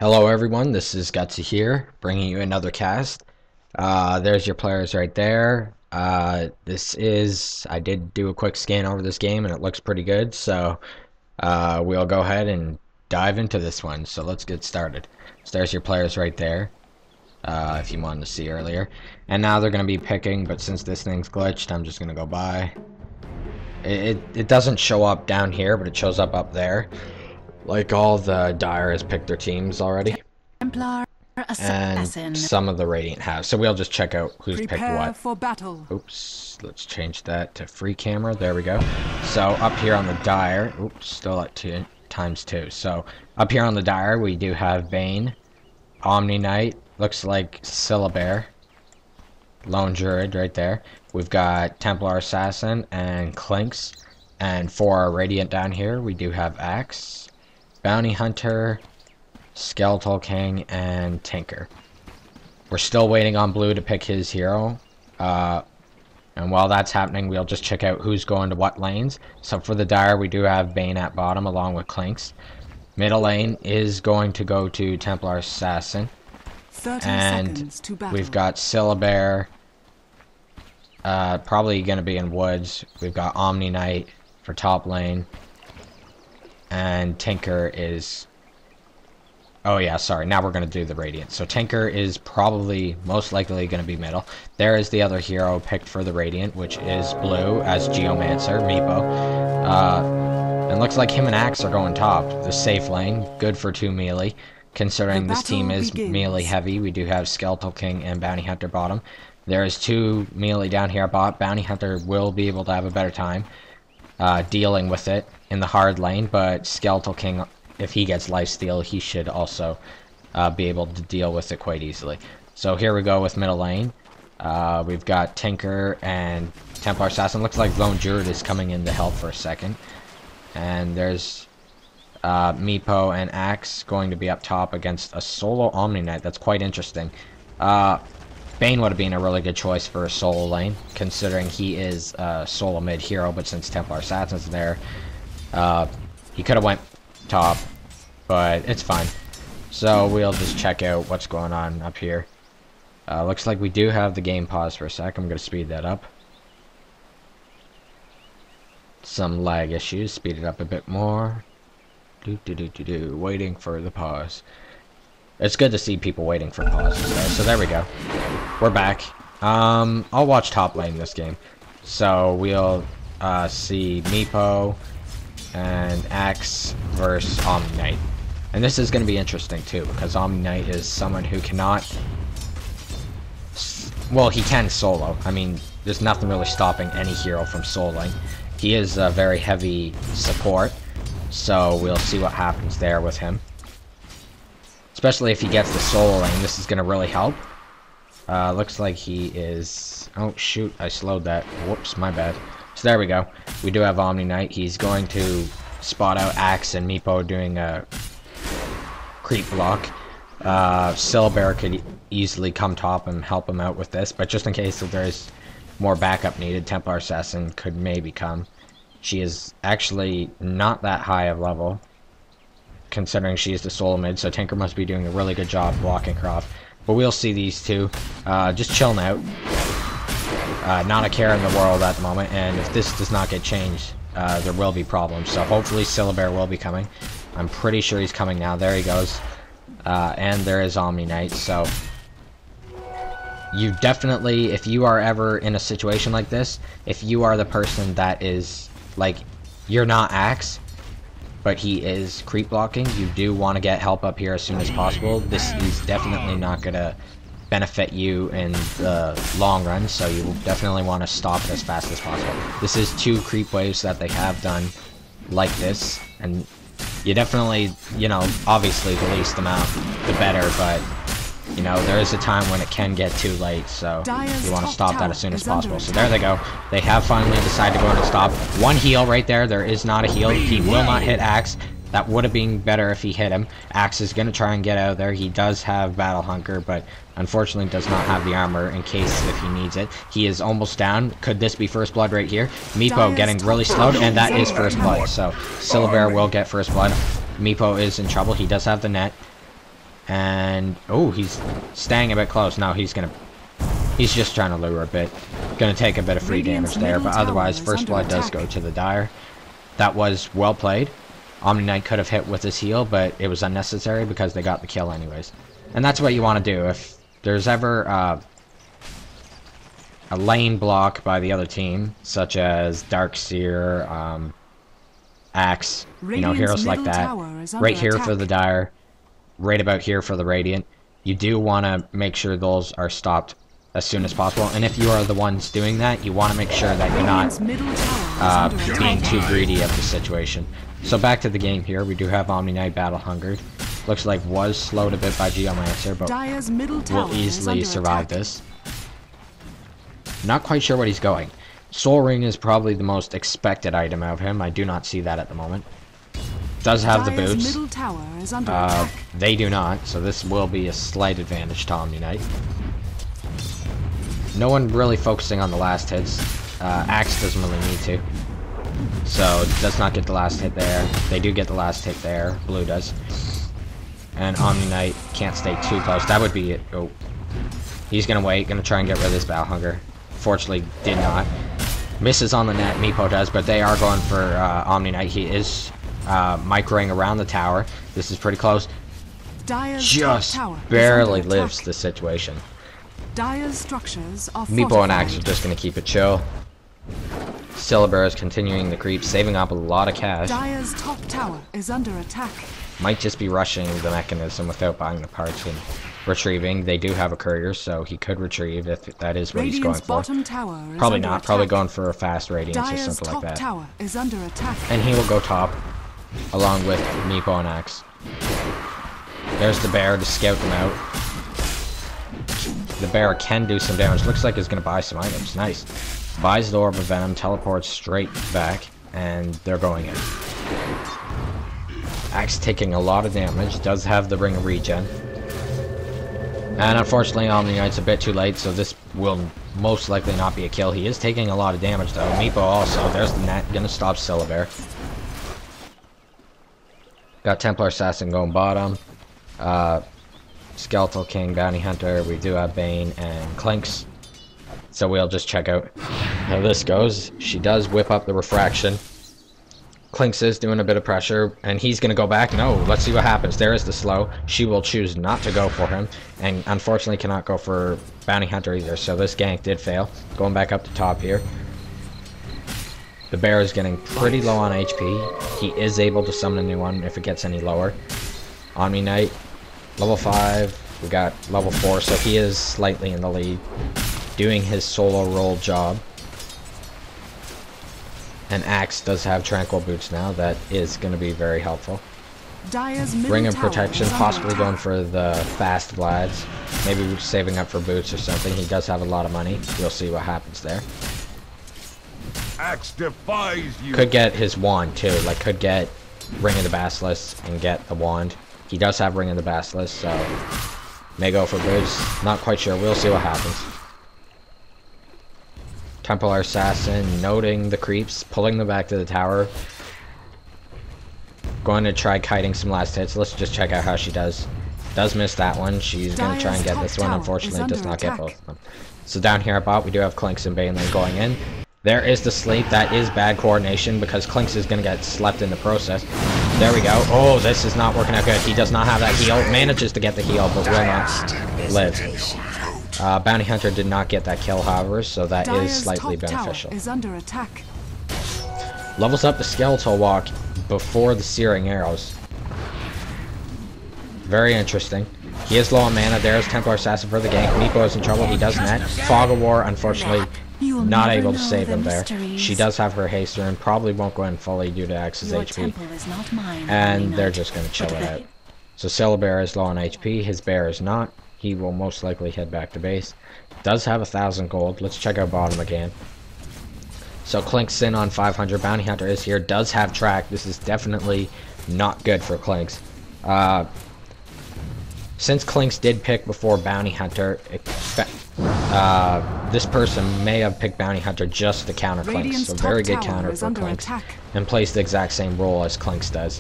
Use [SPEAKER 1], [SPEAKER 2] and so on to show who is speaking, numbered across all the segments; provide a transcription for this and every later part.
[SPEAKER 1] Hello everyone, this is Gutsy here, bringing you another cast. There's your players right there. I did do a quick scan over this game and it looks pretty good, so we'll go ahead and dive into this one. So let's get started. So there's your players right there, if you wanted to see earlier. And now they're going to be picking, but since this thing's glitched, I'm just going to go by. It doesn't show up down here, but it shows up there. Like all the Dire has picked their teams already.
[SPEAKER 2] Templar Assassin.
[SPEAKER 1] And some of the Radiant have. So we'll just check out who's picked what.
[SPEAKER 2] For battle.
[SPEAKER 1] Oops, let's change that to free camera. There we go. So up here on the Dire, oops, still at ×2. So up here on the Dire, we do have Bane, Omni Knight, looks like Syllabear, Lone Druid right there. We've got Templar Assassin and Clinks. And for our Radiant down here, we do have Axe, Bounty Hunter, Skeletal King, and Tinker. We're still waiting on Blue to pick his hero. And while that's happening, we'll just check out who's going to what lanes. So for the Dire, we do have Bane at bottom along with Clinks. Middle lane is going to go to Templar Assassin.
[SPEAKER 2] 30
[SPEAKER 1] and
[SPEAKER 2] seconds to battle.
[SPEAKER 1] We've got Syllabear, probably going to be in Woods. We've got Omni Knight for top lane. And Tinker is... Oh yeah, sorry, now we're going to do the Radiant. So Tinker is probably, most likely going to be middle. There is the other hero picked for the Radiant, which is Blue as Geomancer, Meepo. And looks like him and Axe are going top. The safe lane, good for 2 melee. Considering this team is melee heavy, we do have Skeletal King and Bounty Hunter bottom. There is 2 melee down here bot. Bounty Hunter will be able to have a better time dealing with it in the hard lane, but Skeletal King, if he gets lifesteal, he should also be able to deal with it quite easily. So here we go with middle lane. We've got Tinker and Templar Assassin. Looks like Lone Druid is coming in to help for a second. And there's Meepo and Axe going to be up top against a solo Omni Knight. That's quite interesting. Bane would have been a really good choice for a solo lane, considering he is a solo mid hero, but since Templar Assassin's there, he could have went top, but it's fine. So we'll just check out what's going on up here. Looks like we do have the game paused for a sec. I'm going to speed that up. Some lag issues. Speed it up a bit more. Waiting for the pause. It's good to see people waiting for pauses there. So there we go. We're back. I'll watch top lane this game. So we'll see Meepo and Axe versus Omni Knight. And this is going to be interesting too, because Omni Knight is someone who cannot... Well, he can solo. I mean, there's nothing really stopping any hero from soloing. He is a very heavy support, so we'll see what happens there with him. Especially if he gets the solo lane, this is going to really help. Looks like he is... Oh, shoot, I slowed that. Whoops, my bad. So there we go. We do have Omni Knight. He's going to spot out Axe and Meepo doing a creep block. Syllabear could easily come top and help him out with this, but just in case if there's more backup needed, Templar Assassin could maybe come. She is actually not that high of level, considering she is the solo mid, so Tinker must be doing a really good job blocking her off. But we'll see these two just chilling out. Not a care in the world at the moment, and if this does not get changed, there will be problems. So hopefully Syllabear will be coming. I'm pretty sure he's coming now. There he goes. And there is Omni Knight, so... You definitely, if you are ever in a situation like this, if you are the person that is, like, you're not Axe, but he is creep blocking, you do want to get help up here as soon as possible. This is definitely not going to benefit you in the long run, so you will definitely want to stop it as fast as possible. This is 2 creep waves that they have done like this, and you definitely, you know, obviously the least amount, the better, but, you know, there is a time when it can get too late, so you want to stop that as soon as possible. So there they go. They have finally decided to go in and stop. 1 heal right there. There is not a heal. He will not hit Axe. That would have been better if he hit him. Axe is going to try and get out of there. He does have Battle Hunker, but unfortunately does not have the armor in case if he needs it. He is almost down. Could this be first blood right here? Meepo getting really slowed, and that is first blood. So Syllabear will get first blood. Meepo is in trouble. He does have the net. And, oh, he's staying a bit close. No, he's just trying to lure a bit. Gonna take a bit of free damage there, but otherwise, First Blood does go to the Dire. That was well played. Omni Knight could have hit with his heal, but it was unnecessary because they got the kill anyways. And that's what you want to do. If there's ever a lane block by the other team, such as Darkseer, Axe, you know, heroes like that, right here for the Dire, right about here for the Radiant, you do want to make sure those are stopped as soon as possible. And if you are the ones doing that, you want to make sure that you're not being too greedy of the situation. So back to the game here, we do have Omni Knight battle hungered. Looks like was slowed a bit by Geomancer, but will easily survive this. Not quite sure what he's going. Soul Ring is probably the most expected item of him. I do not see that at the moment. Does have the boots. They do not, so this will be a slight advantage to Omni Knight. No one really focusing on the last hits. Axe doesn't really need to. So, does not get the last hit there. They do get the last hit there. Blue does. And Omni Knight can't stay too close. That would be it. Oh. He's gonna wait, gonna try and get rid of this battle hunger. Fortunately, did not. Misses on the net, Meepo does, but they are going for Omni Knight. He is microing around the tower. This is pretty close. Just barely lives the situation. Meepo and Axe are just gonna keep it chill. Syllabur is continuing the creep, saving up a lot of cash.
[SPEAKER 2] Dire's top tower is under attack.
[SPEAKER 1] Might just be rushing the mechanism without buying the parts and retrieving. They do have a courier, so he could retrieve if that is what he's going for. Probably not. Probably going for a fast Radiance or something like that.
[SPEAKER 2] Tower is under attack.
[SPEAKER 1] And he will go top, along with Meepo and Axe. There's the bear to scout them out. The bear can do some damage. Looks like he's going to buy some items. Nice. Buys the Orb of Venom, teleports straight back, and they're going in. Axe taking a lot of damage, does have the Ring of Regen. And unfortunately, Omni Knight's a bit too late, so this will most likely not be a kill. He is taking a lot of damage, though. Meepo also, there's the net, gonna stop Syllabur. Got Templar Assassin going bottom. Skeletal King, Bounty Hunter, we do have Bane and Clinks. So we'll just check out how this goes. She does whip up the refraction. Clinks is doing a bit of pressure, and he's gonna go back. No, let's see what happens. There is the slow. She will choose not to go for him, and unfortunately cannot go for Bounty Hunter either, so this gank did fail. Going back up to top here. The bear is getting pretty low on HP. He is able to summon a new one if it gets any lower. Omni Knight, level 5. We got level 4, so he is slightly in the lead, doing his solo roll job. And Axe does have Tranquil Boots now. That is going to be very helpful. Ring of Protection, possibly going for the fast Vlads. Maybe saving up for boots or something. He does have a lot of money. We'll see what happens there.
[SPEAKER 3] Axe defies you.
[SPEAKER 1] Could get his wand too. Like, could get Ring of the Basilisk and get the wand. He does have Ring of the Basilisk, so may go for boots. Not quite sure. We'll see what happens. Templar Assassin, noting the creeps, pulling them back to the tower. Going to try kiting some last hits. Let's just check out how she does. Does miss that one. She's going to try and get this one. Unfortunately, does not get both of them. So down here at bot, we do have Clinks and Baneling going in. There is the sleep. That is bad coordination because Clinks is going to get slept in the process. There we go. Oh, this is not working out good. He does not have that heal. Manages to get the heal, but will not live. Bounty Hunter did not get that kill, however, so that is slightly beneficial. Levels up the Skeletal Walk before the Searing Arrows. Very interesting. He is low on mana. There's Templar Assassin for the gank. Meepo is in trouble. He does net. Fog of War, unfortunately, not able to save him there. She does have her haste and probably won't go in fully due to Axe's HP. And they're just going to chill it out. So Syllabur is low on HP. His bear is not. He will most likely head back to base. Does have 1,000 gold. Let's check out bottom again. So Clinks in on 500. Bounty Hunter is here. Does have track. This is definitely not good for Clinks. Since Clinks did pick before Bounty Hunter, this person may have picked Bounty Hunter just to counter Clinks. So very good counter for Clinks. And plays the exact same role as Clinks does.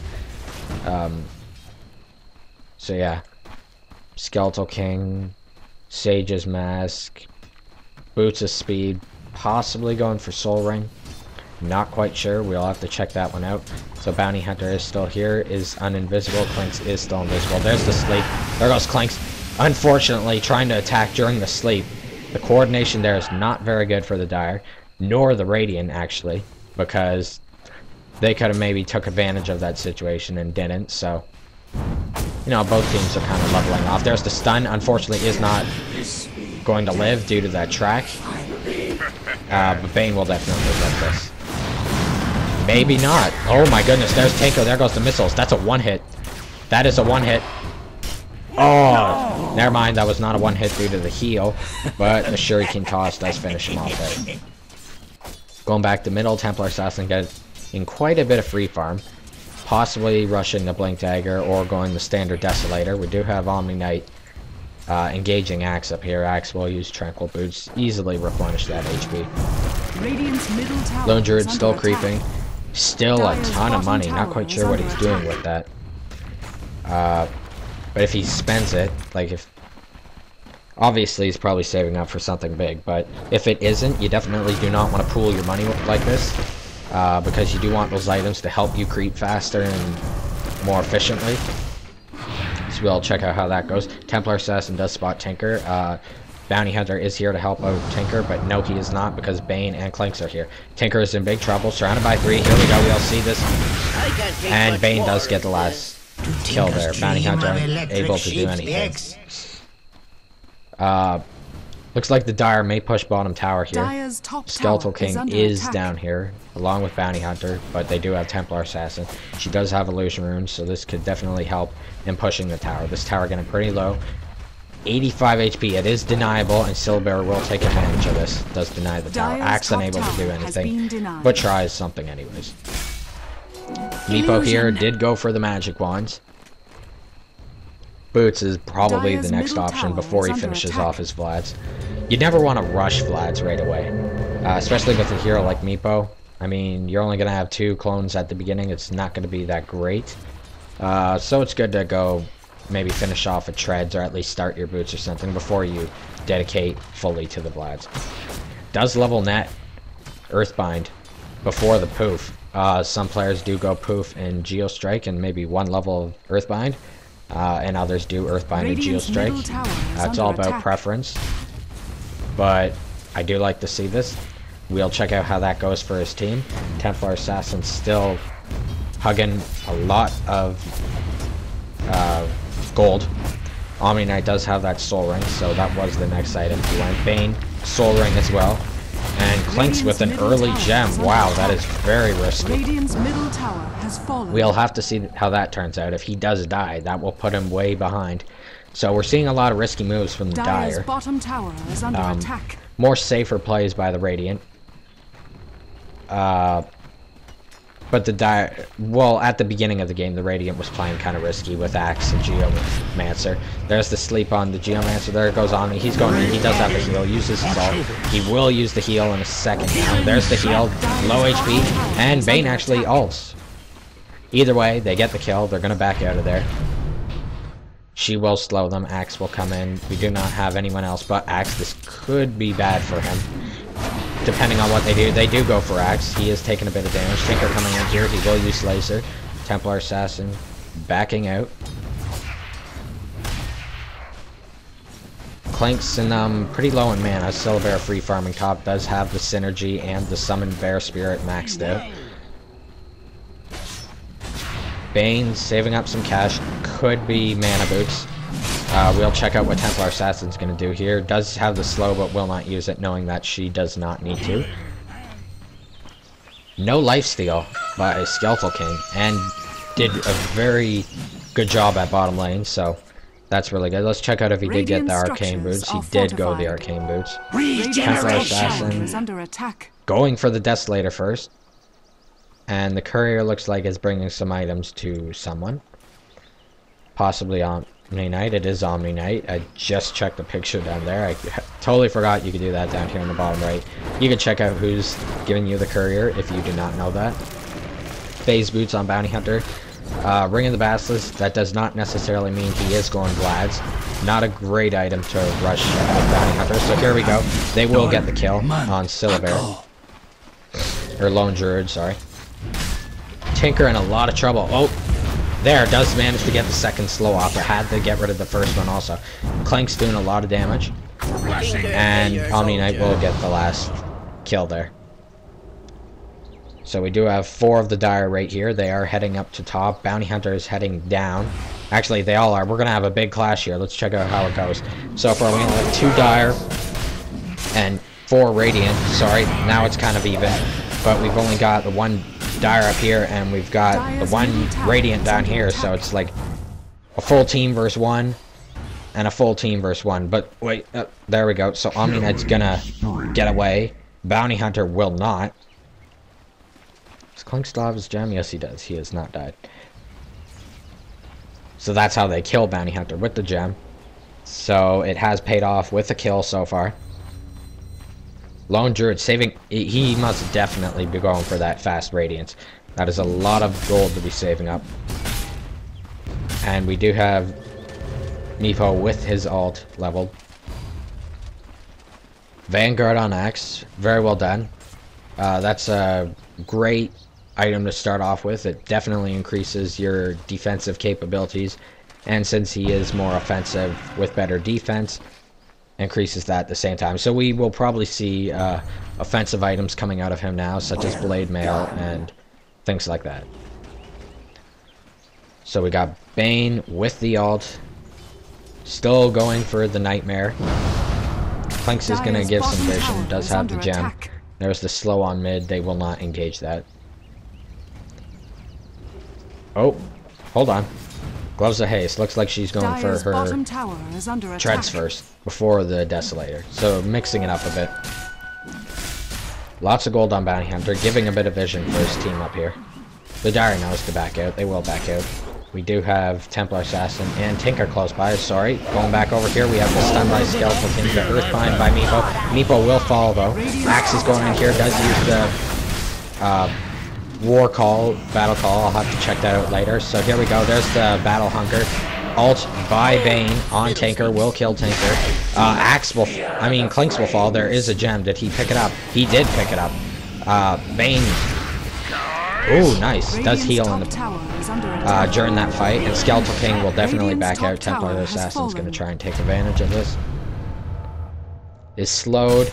[SPEAKER 1] So yeah. Skeletal King, Sage's Mask, Boots of Speed, possibly going for Soul Ring. Not quite sure. We'll have to check that one out. So Bounty Hunter is still here, is uninvisible. Clinks is still invisible. There's the sleep. There goes Clinks. Unfortunately, trying to attack during the sleep. The coordination there is not very good for the Dire, nor the Radiant, actually, because they could have maybe took advantage of that situation and didn't. So, you know, both teams are kind of leveling off. There's the stun. Unfortunately, is not going to live due to that track. But Bane will definitely get this. Maybe not. Oh my goodness, there's Tanko. There goes the missiles. That's a one-hit. That is a one-hit. Oh, never mind. That was not a one-hit due to the heal. But the Shuriken toss does finish him off there. Going back to middle, Templar Assassin getting quite a bit of free farm. Possibly rushing the Blink Dagger or going the standard Desolator. We do have Omni Knight engaging Axe up here. Axe will use Tranquil Boots. Easily replenish that HP.
[SPEAKER 2] Radiant's middle tower
[SPEAKER 1] Lone Druid
[SPEAKER 2] is
[SPEAKER 1] still
[SPEAKER 2] under
[SPEAKER 1] creeping.
[SPEAKER 2] attack.
[SPEAKER 1] Still a
[SPEAKER 2] Dire's
[SPEAKER 1] ton of
[SPEAKER 2] bottom
[SPEAKER 1] money. Not
[SPEAKER 2] tower
[SPEAKER 1] quite
[SPEAKER 2] is
[SPEAKER 1] sure what
[SPEAKER 2] under
[SPEAKER 1] he's doing
[SPEAKER 2] attack.
[SPEAKER 1] with that. But if he spends it, like if... Obviously he's probably saving up for something big, but if it isn't, you definitely do not want to pool your money like this. Because you do want those items to help you creep faster and more efficiently. So we'll check out how that goes. Templar Assassin does spot Tinker. Bounty Hunter is here to help out Tinker, but no, he is not because Bane and Clinks are here. Tinker is in big trouble, surrounded by 3. Here we go, we'll see this. And Bane does get the last kill there. Bounty Hunter able to do anything. Looks like the Dire may push bottom tower here.
[SPEAKER 2] Dire's top
[SPEAKER 1] Skeletal
[SPEAKER 2] tower
[SPEAKER 1] King
[SPEAKER 2] under
[SPEAKER 1] is
[SPEAKER 2] attack.
[SPEAKER 1] down here, along with Bounty Hunter, but they do have Templar Assassin. She does have Illusion Runes, so this could definitely help in pushing the tower. This tower getting pretty low. 85 HP. It is deniable, and Silbear will take advantage of this. Does deny the tower.
[SPEAKER 2] Dire's
[SPEAKER 1] Axe
[SPEAKER 2] top
[SPEAKER 1] unable to do
[SPEAKER 2] tower has been
[SPEAKER 1] anything,
[SPEAKER 2] denied.
[SPEAKER 1] but tries something anyways. Meepo here
[SPEAKER 2] Illusion.
[SPEAKER 1] did go for the magic wands. Boots is probably
[SPEAKER 2] Dire's
[SPEAKER 1] the next
[SPEAKER 2] middle
[SPEAKER 1] option
[SPEAKER 2] tower
[SPEAKER 1] before
[SPEAKER 2] is
[SPEAKER 1] he
[SPEAKER 2] under
[SPEAKER 1] finishes
[SPEAKER 2] attack.
[SPEAKER 1] off his Vlads. You never want to rush Vlads right away, especially with a hero like Meepo. I mean, you're only going to have 2 clones at the beginning. It's not going to be that great. So it's good to go maybe finish off a Treads or at least start your Boots or something before you dedicate fully to the Vlads. Does level net Earthbind before the poof. Some players do go poof and Geostrike and maybe 1 level of Earthbind. And others do Earthbind and
[SPEAKER 2] Radiant's middle
[SPEAKER 1] Geostrike.
[SPEAKER 2] tower is
[SPEAKER 1] It's
[SPEAKER 2] under
[SPEAKER 1] all about
[SPEAKER 2] attack.
[SPEAKER 1] preference. But I do like to see this. We'll check out how that goes for his team. Templar Assassin still hugging a lot of gold. Omni Knight does have that Soul Ring, so that was the next item he went. Bane, Soul Ring as well. And Clinks with an
[SPEAKER 2] Radiant's
[SPEAKER 1] early
[SPEAKER 2] middle
[SPEAKER 1] gem.
[SPEAKER 2] tower is
[SPEAKER 1] Wow,
[SPEAKER 2] under
[SPEAKER 1] that is
[SPEAKER 2] attack.
[SPEAKER 1] very risky.
[SPEAKER 2] Radiant's middle tower has fallen.
[SPEAKER 1] We'll have to see how that turns out. If he does die, that will put him way behind. So we're seeing a lot of risky moves from the
[SPEAKER 2] Dire's
[SPEAKER 1] Dire.
[SPEAKER 2] bottom tower is under attack.
[SPEAKER 1] More safer plays by the Radiant. But the Dire... Well, at the beginning of the game, the Radiant was playing kind of risky with Axe and Geomancer. There's the sleep on the Geomancer. There it goes on me. He's going in. He does have the heal. Uses his ult. He will use the heal in a second now. There's the heal. Low HP. And Bane actually ults. Either way, they get the kill. They're going to back out of there. She will slow them. Axe will come in. We do not have anyone else but Axe. This could be bad for him. Depending on what they do. They do go for Axe. He is taking a bit of damage. Tinker coming in here. He will use Laser. Templar Assassin backing out. Clinks and pretty low in mana. Silver free farming top does have the synergy and the summoned bear spirit maxed out. Bane saving up some cash. Could be mana boots. We'll check out what Templar Assassin's going to do here. Does have the slow, but will not use it, knowing that she does not need to. No lifesteal by Skeletal King, and did a very good job at bottom lane, so that's really good. Let's check out if he did get the arcane boots. He did go the arcane boots.
[SPEAKER 2] Radiant's
[SPEAKER 1] Templar
[SPEAKER 2] top tower
[SPEAKER 1] Assassin
[SPEAKER 2] is under attack.
[SPEAKER 1] going for the Desolator first. And the courier looks like is bringing some items to someone. Possibly Omni Knight. It is Omni Knight. I just checked the picture down there. I totally forgot you could do that down here in the bottom right. You can check out who's giving you the courier if you do not know that. Phase boots on Bounty Hunter. Ring of the Basilisk, that does not necessarily mean he is going Vlad's. Not a great item to rush with Bounty Hunter. So here we go. They will get the kill on Syllabear. Or Lone Druid, sorry. Tinker in a lot of trouble. Oh, there, does manage to get the second slow off. It had to get rid of the first one also. Clank's doing a lot of damage. And Omni Knight will get the last kill there. So we do have 4 of the Dire right here. They are heading up to top. Bounty Hunter is heading down. Actually, they all are. We're going to have a big clash here. Let's check out how it goes. So far, we only have 2 Dire and 4 Radiant. Sorry, now it's kind of even. But we've only got the 1 Dire up here, and we've got the 1 Radiant down here. So it's like a full team versus 1 and a full team versus 1. But wait, there we go. So Omni Knight's going to get away. Bounty Hunter will not. Does Clink still have his gem? Yes, he does. He has not died. So that's how they kill Bounty Hunter, with the gem. So it has paid off with a kill so far. Lone Druid saving... He must definitely be going for that fast Radiance. That is a lot of gold to be saving up. And we do have Meepo with his ult leveled. Vanguard on Axe. Very well done. That's a great item to start off with. It definitely increases your defensive capabilities, and since he is more offensive with better defense, increases that at the same time. So we will probably see offensive items coming out of him now, such as Blade Mail and things like that. So we got Bane with the ult, still going for the Nightmare. Clinks is going to give some vision, does have the gem. There's the slow on mid, they will not engage that. Oh, hold on. Gloves of Haste, looks like she's going for her treads first, before the Desolator. So mixing it up a bit. Lots of gold on Bounty Hunter, giving a bit of vision for his team up here. The Dire knows to back out, they will back out. We do have Templar Assassin and Tinker close by, sorry. Going back over here, we have the Stun by Skeletal King, the Earthbind by Meepo. Meepo will fall though. Axe is going in here, does use the War Call, Battle Call, I'll have to check that out later. So here we go, there's the Battle Hunker. Ult by Bane on Tinker, will kill Tinker. Axe will, Clinks will fall, there is a gem, did he pick it up? He did pick it up. Bane, ooh, nice, does heal in the, during that fight, and Skeletal King will definitely back out. Templar Assassin's going to try and take advantage of this. Is slowed,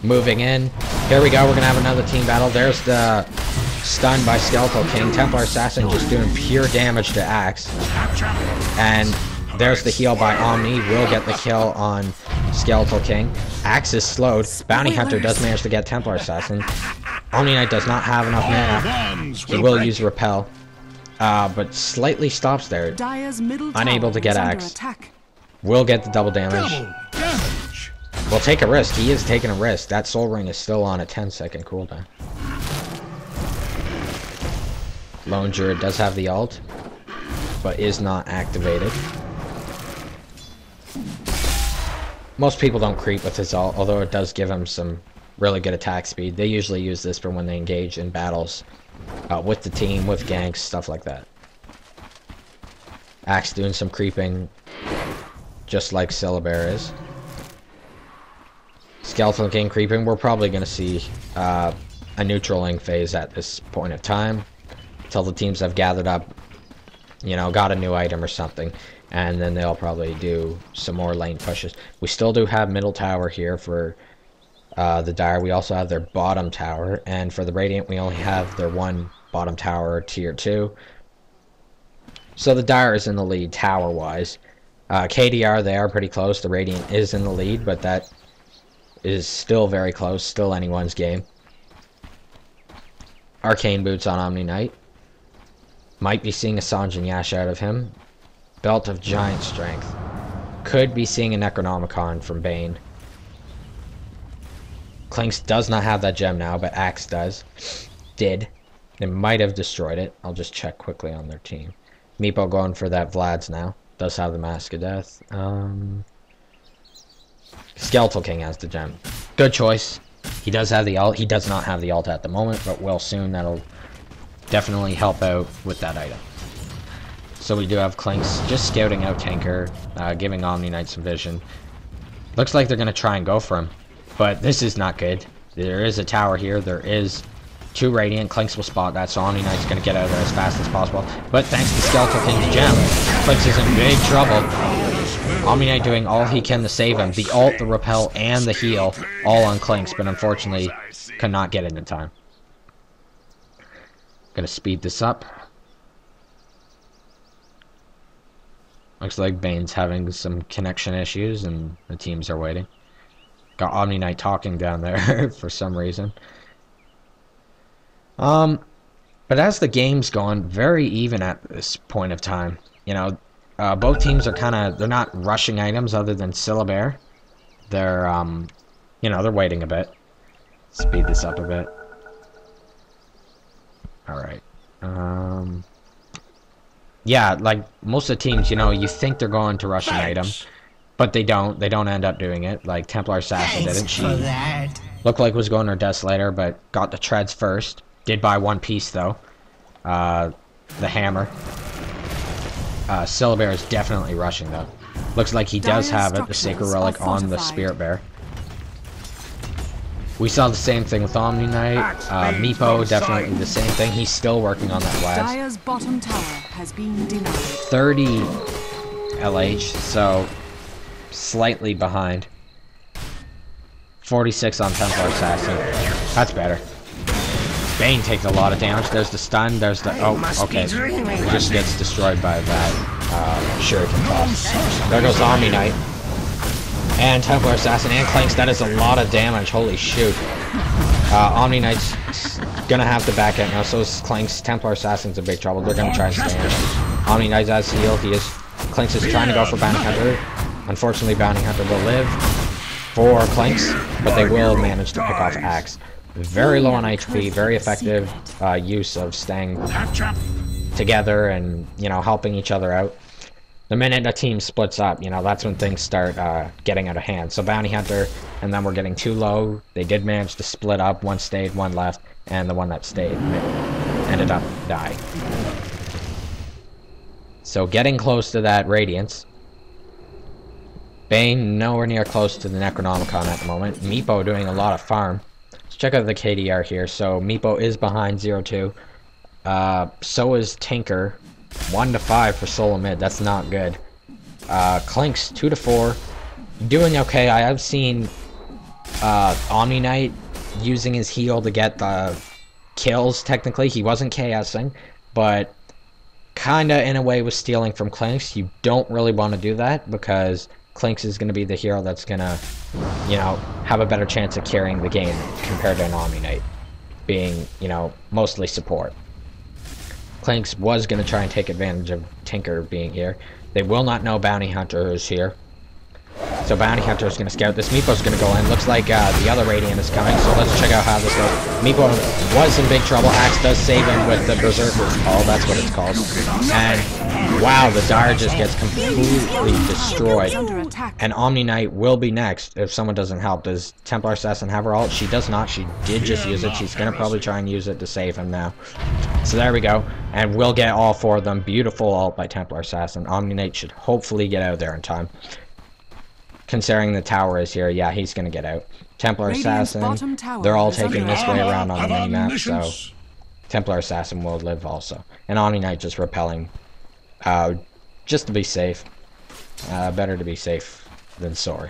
[SPEAKER 1] moving in. Here we go, we're going to have another team battle. There's the stun by Skeletal King. Templar Assassin just doing pure damage to Axe. And there's the heal by Omni, will get the kill on Skeletal King. Axe is slowed. Bounty Hunter does manage to get Templar Assassin. Omni Knight does not have enough mana. He will use Repel. But slightly stops there. Unable to get Axe. Will get the double damage. Will take a risk. He is taking a risk. That Soul Ring is still on a 10-second cooldown. Lone Druid does have the ult, but is not activated. Most people don't creep with his ult, although it does give him some really good attack speed. They usually use this for when they engage in battles with the team, with ganks, stuff like that. Axe doing some creeping, just like Syllabear is. Skeleton King creeping. We're probably going to see a neutraling phase at this point of time, until the teams have gathered up, you know, got a new item or something, and then they'll probably do some more lane pushes. We still do have middle tower here for the Dire. We also have their bottom tower, and for the Radiant we only have their one bottom tower, tier 2. So the Dire is in the lead tower wise. KDR, they are pretty close. The Radiant is in the lead, but that is still very close, still anyone's game. Arcane Boots on Omni Knight. Might be seeing a Sanjin Yash out of him. Belt of Giant Strength. Could be seeing a Necronomicon from Bane. Clinks does not have that gem now, but Axe does. Did. They might have destroyed it. I'll just check quickly on their team. Meepo going for that Vlad's now. Does have the Mask of Death. Skeletal King has the gem. Good choice. He does have the ult. He does not have the ult at the moment, but will soon. That'll definitely help out with that item. So we do have Clinks just scouting out Tinker, giving Omni Knight some vision. Looks like they're going to try and go for him. But this is not good. There is a tower here. There is 2 Radiant. Clinks will spot that, so Omni Knight's going to get out of there as fast as possible. But thanks to Skeletal King's gem, Clinks is in big trouble. Omni Knight doing all he can to save him. The ult, the repel, and the heal all on Clinks, but unfortunately could not get it in time. Gonna speed this up. Looks like Bane's having some connection issues and the teams are waiting. Got Omni Knight talking down there for some reason. But as the game's going, very even at this point of time. You know, both teams are they're not rushing items other than Syllabear. They're, you know, they're waiting a bit. Speed this up a bit. Alright. Yeah, like, most of the teams, you know, you think they're going to rush an item, but they don't. They don't end up doing it. Like, Templar Assassin didn't. She looked like was going to her Desolator, but got the treads first. Did buy 1 piece, though. The hammer. Syllabear is definitely rushing, though. Looks like he does have it, the Sacred Relic on the Spirit Bear. We saw the same thing with Omni Knight. Meepo, definitely the same thing. He's still working on that Vlad.
[SPEAKER 2] Dire's bottom tower has been denied.
[SPEAKER 1] 30 LH, so slightly behind. 46 on Templar Assassin. That's better. Bane takes a lot of damage. There's the stun. There's the... Oh, okay. He just gets destroyed by that Shuriken toss. There goes Omni Knight. And Templar Assassin and Clinks. That is a lot of damage. Holy shoot. Omni Knight's gonna have to back out now. So is Clinks. Templar Assassin's in big trouble. They're gonna try and stay in. Omni Knight has heal. Clinks is trying to go for Bounty Hunter. Unfortunately, Bounty Hunter will live for Clinks, but they will manage to pick off Axe. Very low on HP, very effective use of staying together and, you know, helping each other out. The minute a team splits up, you know, that's when things start getting out of hand. So Bounty Hunter, and then we're getting too low. They did manage to split up. 1 stayed, 1 left, and the one that stayed ended up dying. So getting close to that Radiance. Bane nowhere near close to the Necronomicon at the moment. Meepo doing a lot of farm. Let's check out the KDR here. So Meepo is behind 0-2. So is Tinker. 1-5 for solo mid. That's not good. Clinks 2-4. Doing okay. I have seen Omni Knight using his heal to get the kills. Technically, he wasn't KSing, but kinda in a way was stealing from Clinks. You don't really want to do that because Clinks is going to be the hero that's going to, you know, have a better chance of carrying the game compared to an Omni Knight being, you know, mostly support. Clinks was going to try and take advantage of Tinker being here. They will not know Bounty Hunter is here. So Bounty Hunter is going to scout this. Meepo's going to go in. Looks like the other Radiant is coming, so let's check out how this goes. Meepo was in big trouble. Axe does save him with the Berserker's Call. That's what it's called. And wow, the Dire just gets completely destroyed. And Omni Knight will be next if someone doesn't help. Does Templar Assassin have her ult? She does not. She did just use it. She's going to probably try and use it to save him now. So there we go. And we'll get all 4 of them. Beautiful ult by Templar Assassin. Omni Knight should hopefully get out there in time. Considering the tower is here, yeah, he's gonna get out. Templar Assassin, they're all taking this way around on the minimap, so Templar Assassin will live also. And Omni Knight just repelling, just to be safe. Better to be safe than sorry.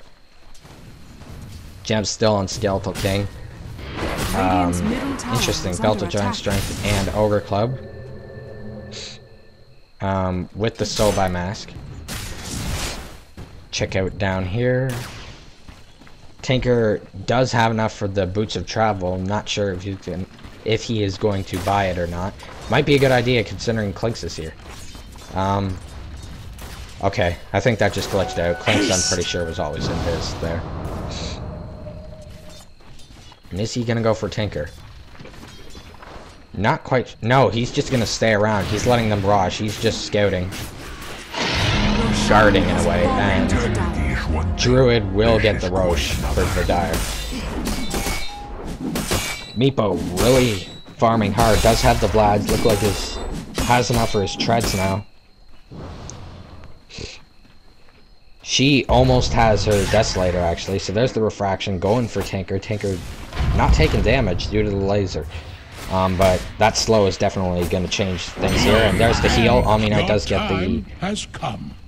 [SPEAKER 1] Gem's still on Skeletal King. Interesting, Belt of Giant Strength and Ogre Club. With the Sobai Mask. Check out down here. Tinker does have enough for the Boots of Travel. I'm not sure if he is going to buy it or not. Might be a good idea considering Clinks is here. Okay, I think that just glitched out. Clinks, I'm pretty sure, was always in his there. And is he gonna go for Tinker? Not quite. No, he's just gonna stay around. He's letting them rush. He's just scouting. Guarding in a way, and Druid will get the Roche for the Dire. Meepo really farming hard, does have the Vlads, look like has enough for his treads now. She almost has her Desolator, actually. So there's the Refraction going for Tinker. Tinker not taking damage due to the laser. But that slow is definitely going to change things here. And there's the heal. Omni Knight does get the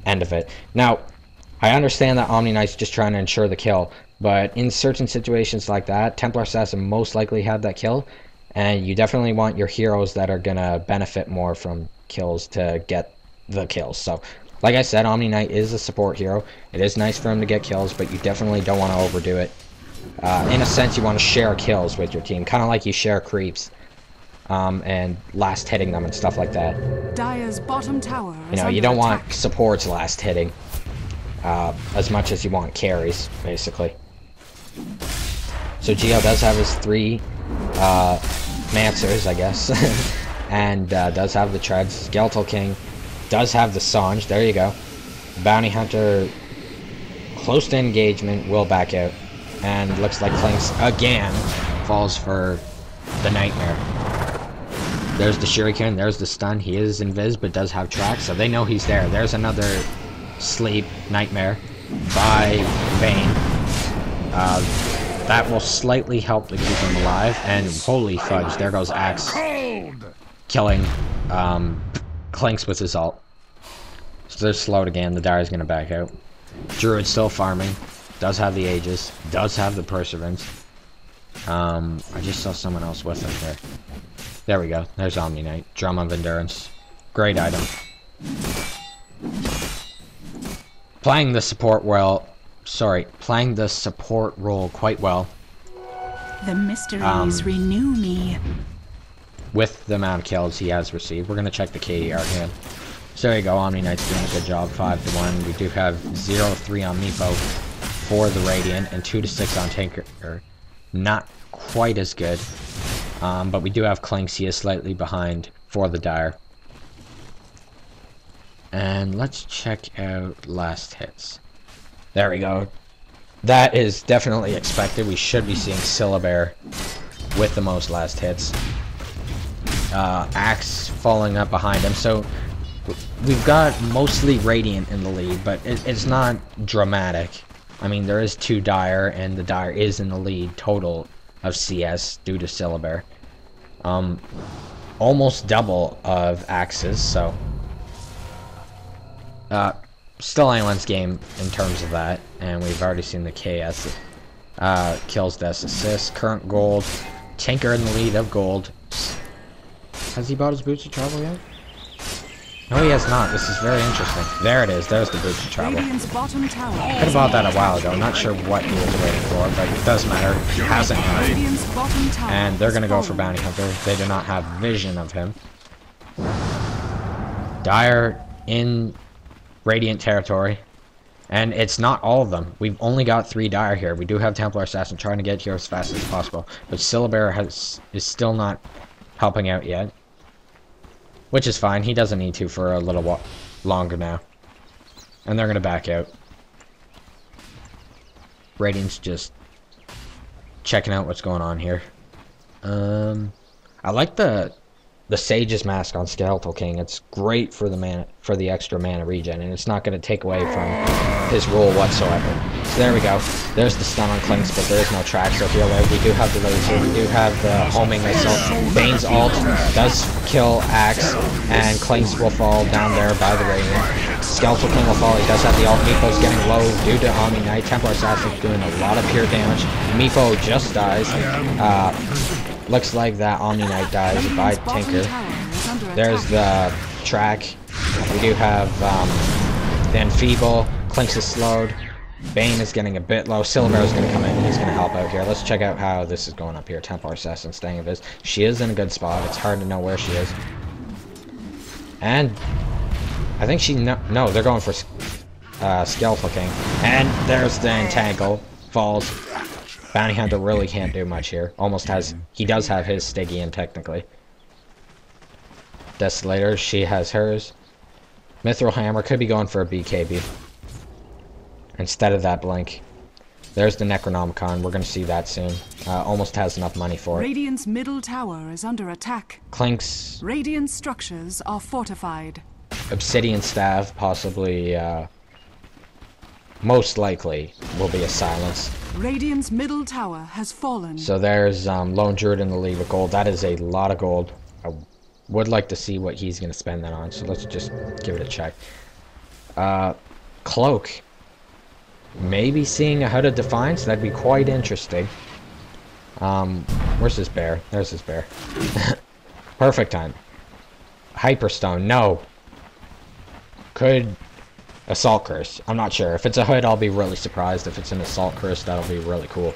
[SPEAKER 1] end of it. Now, I understand that Omni Knight's just trying to ensure the kill. But in certain situations like that, Templar Assassin most likely had that kill. And you definitely want your heroes that are going to benefit more from kills to get the kills. So, like I said, Omni Knight is a support hero. It is nice for him to get kills, but you definitely don't want to overdo it. In a sense, you want to share kills with your team, kind of like you share creeps, and last hitting them and stuff like that.
[SPEAKER 2] Dire's bottom tower is
[SPEAKER 1] You know, you don't want supports last hitting as much as you want carries, basically. So Geo does have his 3 Mancers, I guess, and does have the Treads. Skeletal King does have the Sange. There you go. Bounty Hunter, close to engagement, will back out. And looks like Clinks again falls for the Nightmare. There's the Shuriken, there's the stun. He is invis, but does have track, so they know he's there. There's another sleep Nightmare by Vayne. That will slightly help to keep him alive. And holy fudge, there goes Axe killing Clinks with his ult. So they're slowed again. The Dire's gonna back out. Druid still farming. Does have the Aegis. Does have the Perseverance. I just saw someone else with him there. There we go. There's Omni Knight. Drum of Endurance. Great item. Playing the support well. Sorry, playing the support role quite well.
[SPEAKER 2] The mysteries renew me.
[SPEAKER 1] With the amount of kills he has received. We're going to check the KDR here. So there you go. Omni Knight's doing a good job. 5-1. We do have 0-3 on Meepo for the Radiant and 2-6 on Tinker. Not quite as good. But we do have Clinks. He is slightly behind for the Dire. And let's check out last hits. There we go. That is definitely expected. We should be seeing Syllabear with the most last hits. Axe falling up behind him. So we've got mostly Radiant in the lead, but it's not dramatic. I mean, there is 2 Dire, and the Dire is in the lead total of CS due to Syllabear. Almost double of Axes, so still anyone's game in terms of that, and we've already seen the KS kills, deaths, assists. Current gold, Tinker in the lead of gold. Has he bought his Boots of Travel yet? No, he has not. This is very interesting. There it is. There's the Boots of Travel.
[SPEAKER 2] Radiant's bottom tower.
[SPEAKER 1] Could have bought that a while ago. Not sure what he was waiting for, but it doesn't matter. He hasn't now.
[SPEAKER 2] Radiant's bottom tower.
[SPEAKER 1] And they're going to go for Bounty Hunter. They do not have vision of him. Dire in Radiant territory. And it's not all of them. We've only got 3 Dire here. We do have Templar Assassin trying to get here as fast as possible. But Syllabear is still not helping out yet. Which is fine. He doesn't need to for a little while longer now. And they're going to back out. Radiant's just checking out what's going on here. I like the Sage's Mask on Skeletal King. It's great for the extra mana regen, and it's not going to take away from his role whatsoever. So there we go. There's the stun on Clinks, but there is no track, so he'll live. We do have the laser. We do have the homing missile. Bane's ult does kill Axe, and Clinks will fall down there by the Radiant. Skeletal King will fall. He does have the ult. Meepo's getting low due to Omni Knight. Templar Assassin's doing a lot of pure damage. Meepo just dies. Looks like that Omni Knight dies by Tinker. There's the track. We do have the Enfeeble. Clinks is slowed. Bane is getting a bit low. Syllabear is going to come in and he's going to help out here. Let's check out how this is going up here. Templar Assassin staying in this. She is in a good spot. It's hard to know where she is. And I think she... No, they're going for Skeletal King. And there's the Entangle. Falls. Bounty Hunter really can't do much here. Almost has... He does have his Stygian, technically. Desolator, she has hers. Mithril Hammer could be going for a BKB. Instead of that Blink. There's the Necronomicon. We're going to see that soon. Almost has enough money for it.
[SPEAKER 2] Radiant's middle tower is under attack.
[SPEAKER 1] Clinks.
[SPEAKER 2] Radiant structures are fortified.
[SPEAKER 1] Obsidian Staff, possibly most likely will be a silence.
[SPEAKER 2] Radiant's middle tower has fallen.
[SPEAKER 1] So there's Lone Druid in the lead with gold. That is a lot of gold. I would like to see what he's going to spend that on, so let's just give it a check. Cloak. Maybe seeing a Hood of Defiance, that'd be quite interesting. Where's his bear? There's his bear. Perfect time. Hyperstone, no. Could Assault Curse. I'm not sure. If it's a Hood, I'll be really surprised. If it's an Assault Curse, that'll be really cool.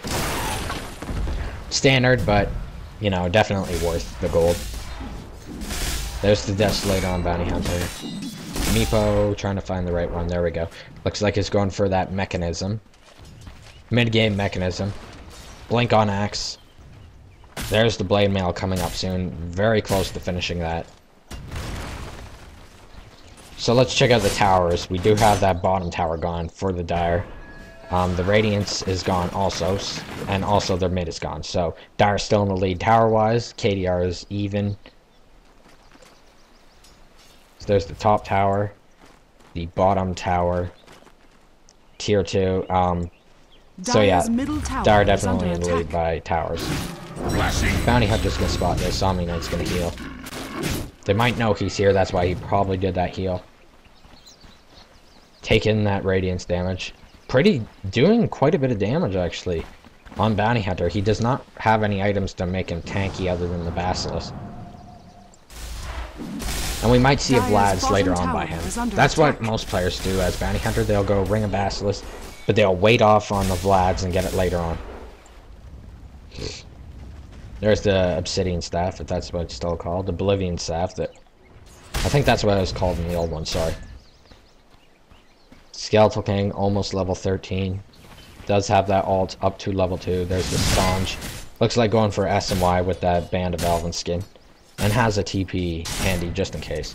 [SPEAKER 1] Standard, but, you know, definitely worth the gold. There's the Desolator on Bounty Hunter. Meepo, trying to find the right one. There we go. Looks like he's going for that mechanism. Mid-game mechanism. Blink on Axe. There's the Blade Mail coming up soon. Very close to finishing that. So let's check out the towers. We do have that bottom tower gone for the Dire. The Radiance is gone also. And also their mid is gone. So Dire's still in the lead tower-wise. KDR is even. So there's the top tower. The bottom tower. Tier 2. So yeah, Dire definitely in the lead by towers. Bounty Hunter's gonna spot this. Omni Knight's gonna heal. They might know he's here, that's why he probably did that heal. Taking that Radiance damage. Doing quite a bit of damage, actually, on Bounty Hunter. He does not have any items to make him tanky other than the Basilisk. And we might see a Vlad's later on by him. That's what most players do as Bounty Hunter. They'll go ring a Basilisk, but they'll wait off on the Vlads and get it later on. There's the Obsidian Staff, if that's what it's still called. The Oblivion Staff. I think that's what it was called in the old one, sorry. Skeletal King, almost level 13. Does have that alt up to level 2. There's the Sponge. Looks like going for SMY with that Band of Elven skin. And has a TP handy, just in case.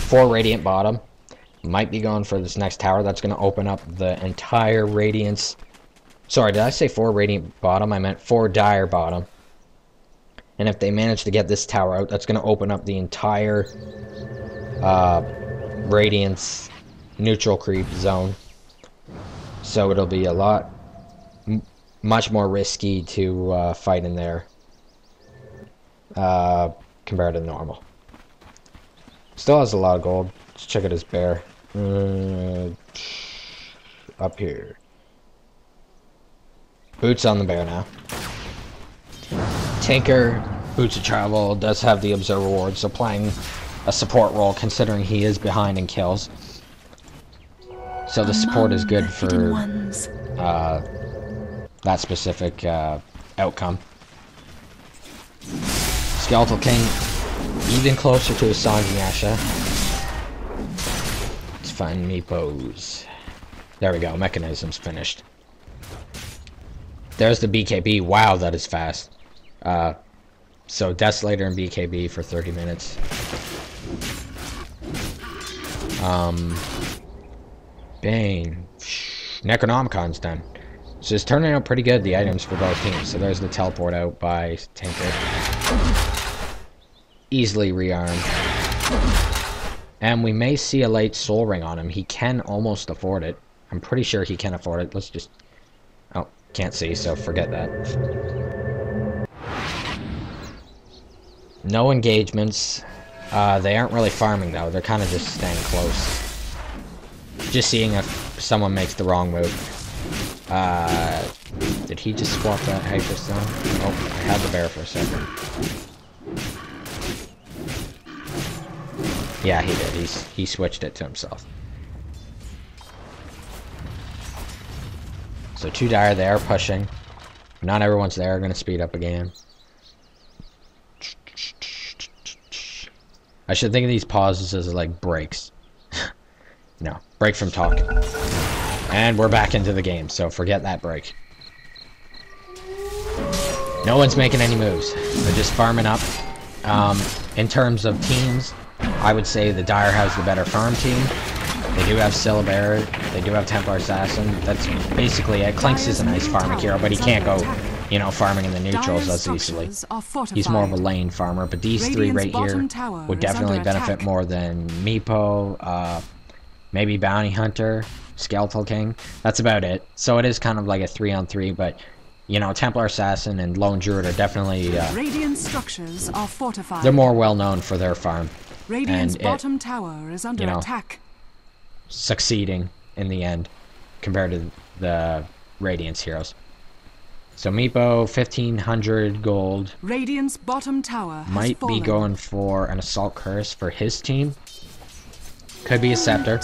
[SPEAKER 1] 4 Radiant bottom. Might be going for this next tower. That's going to open up the entire Radiance. Sorry, did I say 4 Radiant bottom? I meant 4 Dire bottom. And if they manage to get this tower out, that's going to open up the entire Radiance neutral creep zone. So it'll be a lot, much more risky to fight in there compared to normal. Still has a lot of gold. Let's check out his bear. Up here. Boots on the bear now. Tinker, Boots of Travel, does have the Observer Ward, so playing a support role considering he is behind in kills. So the support is good for that specific outcome. Skeletal King, even closer to his Sanji Yasha. Let's find Meepos. There we go, mechanism's finished. There's the BKB. Wow, that is fast. So Desolator and BKB for 30 minutes. Bane. Necronomicon's done. So it's turning out pretty good, the items for both teams. So there's the teleport out by Tinker. Easily rearmed. And we may see a late soul ring on him. He can almost afford it. I'm pretty sure he can afford it. Let's just... Oh, can't see, so forget that. No engagements. They aren't really farming, though. They're kind of just staying close. Just seeing if someone makes the wrong move. Did he just swap that Hyperstone? Oh, I had the bear for a second. Yeah, he did. He switched it to himself. So 2 Dire, they are pushing. Not everyone's there. Going to speed up again. I should think of these pauses as like breaks. No, break from talking. And we're back into the game, so forget that break. No one's making any moves. They're just farming up. In terms of teams, I would say the Dire has the better farm team. They do have Syllabear, they do have Templar Assassin. That's basically it. Clinks is a nice farming hero, but he can't go, you know, farming in the neutrals as easily. He's more of a lane farmer, but these 3 right here would definitely benefit more than Meepo, maybe Bounty Hunter. Skeletal King. That's about it. So it is kind of like a 3-on-3, but you know, Templar Assassin and Lone Druid are definitely
[SPEAKER 2] Radiant structures are fortified.
[SPEAKER 1] they're more well known for their farm.
[SPEAKER 2] Radiant's
[SPEAKER 1] and
[SPEAKER 2] bottom tower is under attack.
[SPEAKER 1] Succeeding in the end compared to the Radiance heroes. So Meepo, 1,500 gold.
[SPEAKER 2] Radiant's bottom tower has
[SPEAKER 1] Might
[SPEAKER 2] fallen.
[SPEAKER 1] be going for an Assault Curse for his team. Could be a Scepter.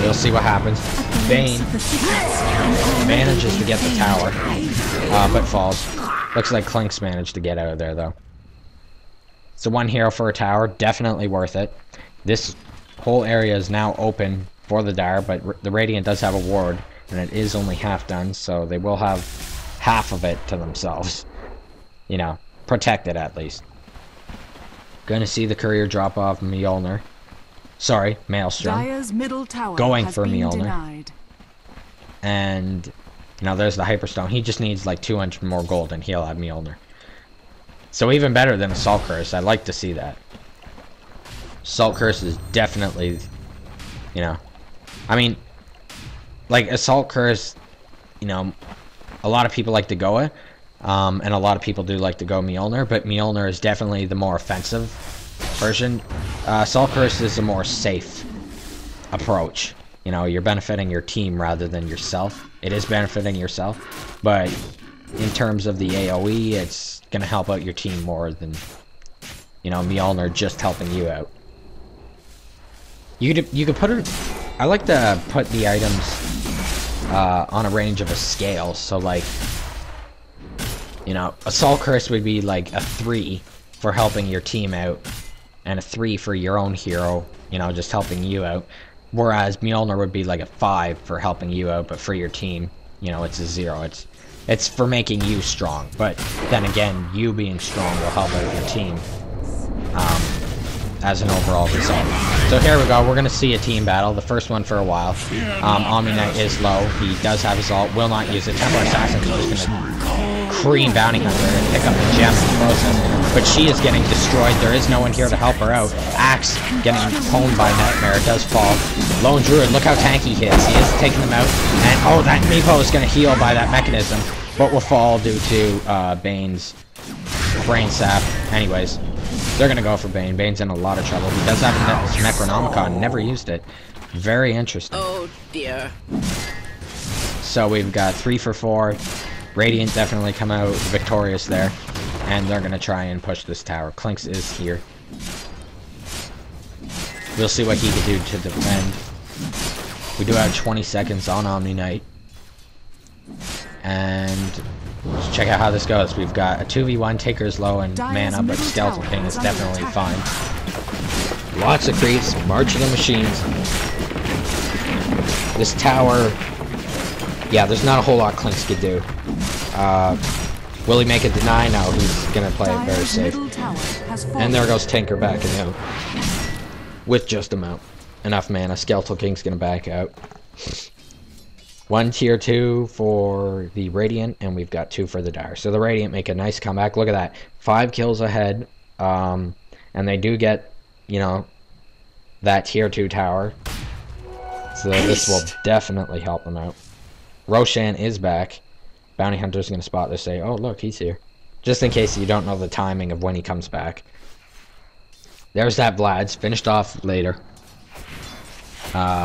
[SPEAKER 1] We'll see what happens. Bane manages to get the tower, but falls. Looks like Klink's managed to get out of there, though. So 1 hero for a tower, definitely worth it. This whole area is now open for the Dire, but the Radiant does have a ward, and it is only half done, so they will have half of it to themselves. You know, protected at least. Gonna see the courier drop off Mjolnir. Sorry, Maelstrom.
[SPEAKER 2] Dire's middle tower
[SPEAKER 1] Going
[SPEAKER 2] has
[SPEAKER 1] for
[SPEAKER 2] been
[SPEAKER 1] Mjolnir.
[SPEAKER 2] denied.
[SPEAKER 1] And, you know, there's the Hyperstone. He just needs like 200 more gold and he'll have Mjolnir. So even better than Assault Curse. I like to see that. Assault Curse is definitely, you know, I mean, like Assault Curse, you know, a lot of people like to go it, and a lot of people do like to go Mjolnir, but Mjolnir is definitely the more offensive version. Assault Curse is a more safe approach. You know, you're benefiting your team rather than yourself. It is benefiting yourself, but in terms of the AoE, it's gonna help out your team more than, you know, Mjolnir just helping you out. You could put it. I like to put the items on a range of a scale. So like, you know, Assault Curse would be like a 3 for helping your team out, and a 3 for your own hero. You know, just helping you out. Whereas Mjolnir would be like a 5 for helping you out, but for your team, you know, it's a 0. It's for making you strong. But then again, you being strong will help out your team as an overall result. So here we go. We're going to see a team battle. The first one for a while. Omni Knight is low. He does have his ult. Will not use it. Templar Assassin is just going to cream Bounty Hunter and pick up the gem in the process. But she is getting destroyed. There is no one here to help her out. Axe getting pwned by Nightmare. It does fall. Lone Druid, look how tanky he is. He is taking them out. And oh, that Meepo is going to heal by that mechanism, but will fall due to Bane's Brain Sap. Anyways, they're going to go for Bane. Bane's in a lot of trouble. He does have a Necronomicon. Never used it. Very interesting.
[SPEAKER 3] Oh dear.
[SPEAKER 1] So we've got 3 for 4. Radiant definitely come out victorious there. And they're going to try and push this tower. Klinks is here. We'll see what he can do to defend. We do have 20 seconds on Omni Knight. And let's check out how this goes. We've got a 2v1. Taker's low and mana, but Skeleton King is definitely fine. Lots of creeps. March of the Machines. This tower... yeah, there's not a whole lot Klinks could do. Will he make a deny? No, he's gonna play it very safe. And there goes Tinker backing out. With just enough mana. Skeletal King's gonna back out. 1 tier 2 for the Radiant, and we've got 2 for the Dire. So the Radiant make a nice comeback. Look at that. 5 kills ahead. And they do get, you know, that tier 2 tower. So this will definitely help them out. Roshan is back. Bounty Hunter's going to spot this, say, oh, look, he's here. Just in case you don't know the timing of when he comes back. There's that Vlad's. Finished off later.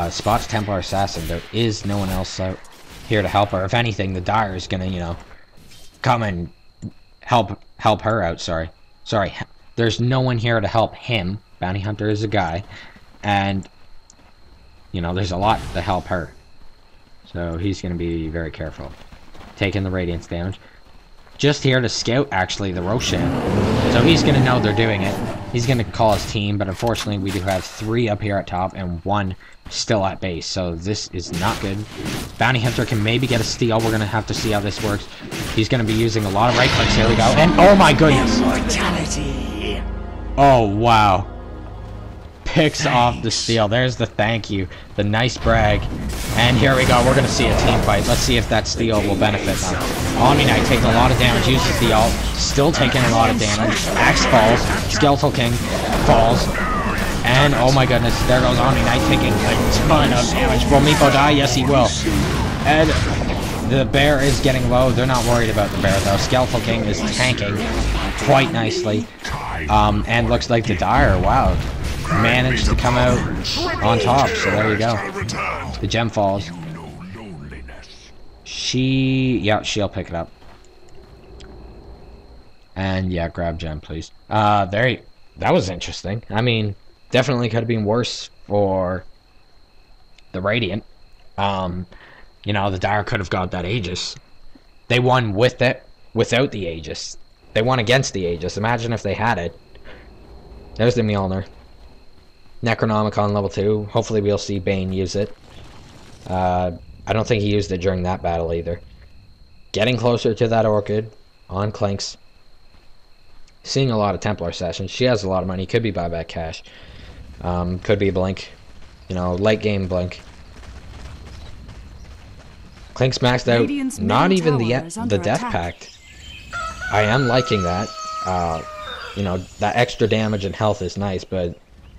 [SPEAKER 1] Spots Templar Assassin. There is no one else out here to help her. If anything, the Dire is going to, you know, come and help her out. Sorry. There's no one here to help him. Bounty Hunter is a guy. And, you know, there's a lot to help her. So he's going to be very careful. Taking the Radiance damage. Just here to scout, actually, the Roshan. So he's going to know they're doing it. He's going to call his team, but unfortunately we do have 3 up here at top and 1 still at base. So this is not good. Bounty Hunter can maybe get a steal. We're going to have to see how this works. He's going to be using a lot of right clicks. Here we go. And oh my goodness!
[SPEAKER 3] Immortality.
[SPEAKER 1] Oh, wow. Picks off the steal. There's the thank you. The nice brag. And here we go. We're going to see a team fight. Let's see if that steal will benefit them. Omni Knight taking a lot of damage. Uses the ult. Still taking a lot of damage. Axe falls. Skeletal King falls. And, oh my goodness, there goes Omni Knight taking a ton of damage. Will Meepo die? Yes, he will. And the bear is getting low. They're not worried about the bear, though. Skeletal King is tanking quite nicely. And looks like the Dire, wow, managed to come out on top. So there you go. The gem falls. She'll pick it up. And yeah, grab gem, please. That was interesting. I mean, definitely could have been worse for the Radiant. You know, the Dire could have got that Aegis. They won with it, without the Aegis. They won against the Aegis. Imagine if they had it. There's the Mjolnir. Necronomicon level 2. Hopefully we'll see Bane use it. I don't think he used it during that battle either. Getting closer to that Orchid on Clinks. Seeing a lot of Templar sessions. She has a lot of money. Could be buyback cash. Could be Blink. You know, late game Blink. Clink's maxed out. Not even the Death Pact. I am liking that. You know, that extra damage and health is nice, but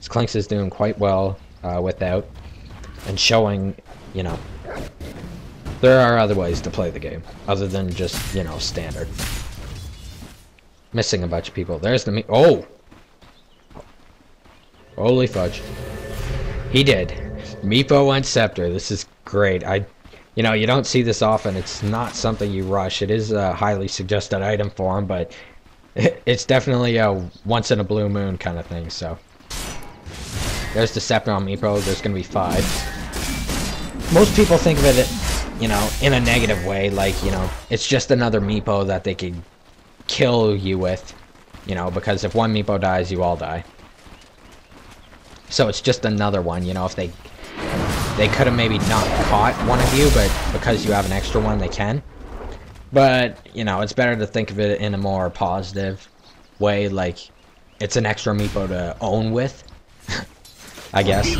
[SPEAKER 1] Clinks is doing quite well without. And showing, you know, there are other ways to play the game. Other than just, you know, standard. Missing a bunch of people. There's the oh! Holy fudge. He did. Meepo and Scepter. This is great. You know, you don't see this often. It's not something you rush. It is a highly suggested item for him, but it's definitely a once-in-a-blue moon kind of thing, so. There's the Scepter on Meepo. There's going to be 5. Most people think of it, you know, in a negative way. Like, you know, it's just another Meepo that they could kill you with. You know, because if one Meepo dies, you all die. So it's just another one, you know, if they could have maybe not caught one of you, but because you have an extra one, they can. But, you know, it's better to think of it in a more positive way, like, it's an extra Meepo to own with, I guess.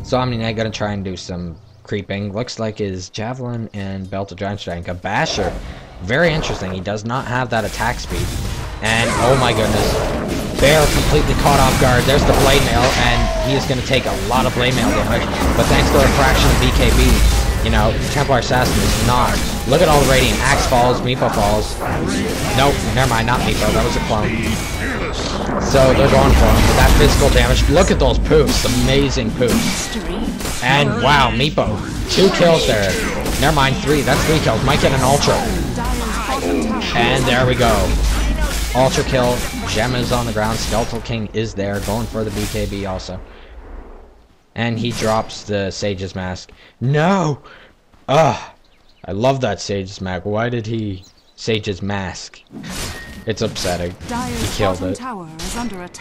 [SPEAKER 1] So Omni Knight gonna try and do some creeping. Looks like his Javelin and Belt of Giant Strength. A Basher, very interesting. He does not have that attack speed. And, oh my goodness. Bear completely caught off guard. There's the Blade Mail, and he is going to take a lot of Blade Mail damage. But thanks to a fraction of BKB, you know, Templar Assassin is not. Look at all the Radiant. Axe falls, Meepo falls. Nope, never mind, not Meepo. That was a clone. So they're going for him with that physical damage. Look at those poofs. Amazing poofs. And wow, Meepo. 2 kills there. Never mind, 3. That's 3 kills. Might get an Ultra. And there we go. Ultra kill. Gem is on the ground. Skeletal King is there. Going for the BKB also. And he drops the Sage's Mask. No! Ugh. I love that Sage's Mask. Why did he... Sage's Mask? It's upsetting. He killed it.